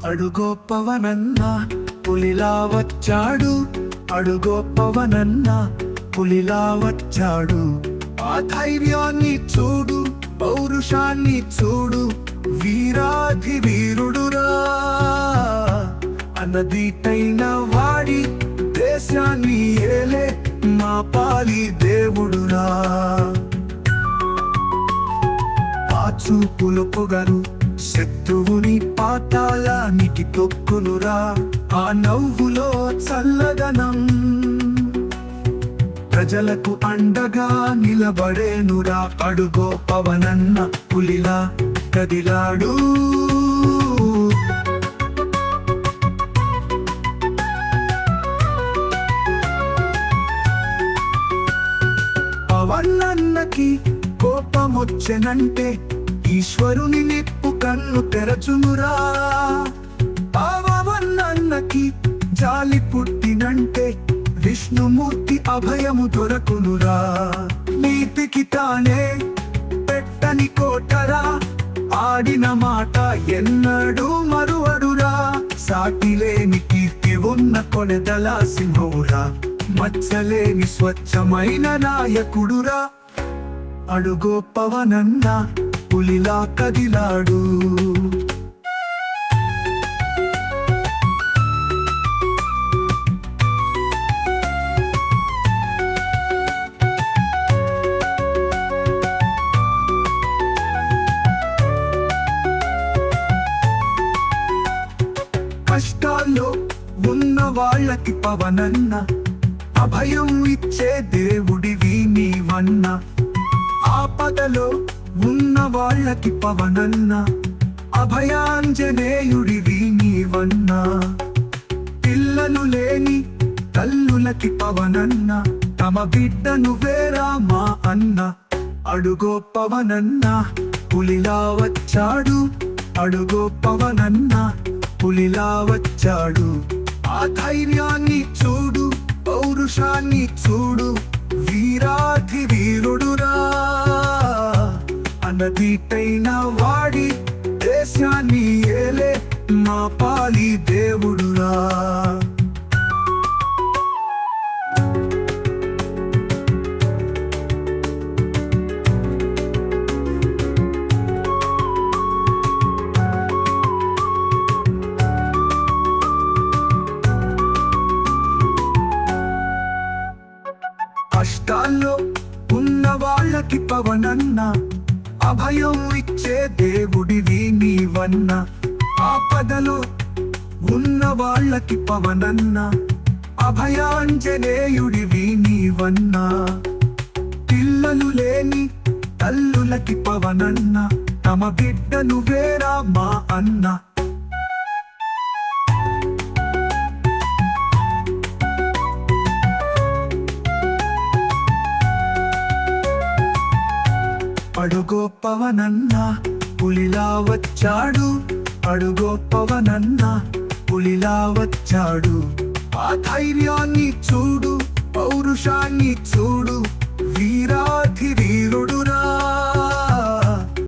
అడుగో పవనన్న పులిలా వచ్చాడు, అడుగో పవనన్న పులిలా వచ్చాడు. ఆ ధైర్యాన్ని చూడు, పౌరుషాన్ని చూడు, వీరాధి వీరుడురా. అనదీటైన వాడి దేశాన్ని ఏలే మా పాలి దేవుడురా. ఆ చూపులు పొగరు శత్రువుని పాతాళానికి తొక్కునురా. ఆ నవ్వులో చల్లదనం ప్రజలకు అండగా నిలబడేనురా. అడుగో పవనన్న పులిలా కదిలాడు. పవనన్నకి కోపమొచ్చెనంటే ఈశ్వరుని నిప్పు కన్ను తెరచునురా. పవనన్నకి జాలి పుట్టినంటే విష్ణుమూర్తి అభయము దొరకునురా. నీతికి తానే పెట్టని కోటరా, ఆడిన మాట ఎన్నడూ మరువడురా. సాటిలేని కీర్తి ఉన్న కొనెదల సింహమురా, మచ్చలేని స్వచ్ఛమైన నాయకుడురా. అడుగో పవనన్న పులిలా కదిలాడు. కష్టాల్లో ఉన్న వాళ్ళకి పవనన్న అభయం ఇచ్చే దేవుడివి నీవన్న. ఆపదలో ఉన్న వాళ్ళకి పవనన్న అభయాంజనేయుడివి నీవన్న. పిల్లలు లేని తల్లులకి పవనన్న తమ బిడ్డను వేరా మా అన్న. అడుగో పవనన్న పులిలా వచ్చాడు, అడుగో పవనన్న పులిలా వచ్చాడు. ఆ ధైర్యాన్ని చూడు, పౌరుషాన్ని చూడు, వీరాధి వీరుడురా. అనదీటైన వాడి దేశాన్ని ఏలే మా పాలి దేవుడురా. కష్టాల్లో ఉన్న వాళ్ళకి పవనన్న అభయం ఇచ్చే దేవుడివి నీవన్న. ఆపదలో ఉన్న వాళ్ళకి పవనన్న అభయాంజనేయుడివి నీవన్న. పిల్లలు లేని తల్లులకి పవనన్న తమ బిడ్డను వేరా మా అన్న. అడుగో పవనన్న పులిలా వచ్చాడు, అడుగో పవనన్న పులిలా వచ్చాడు. ఆ ధైర్యాన్ని చూడు, పౌరుషాన్ని చూడు, వీరాధి వీరుడురా.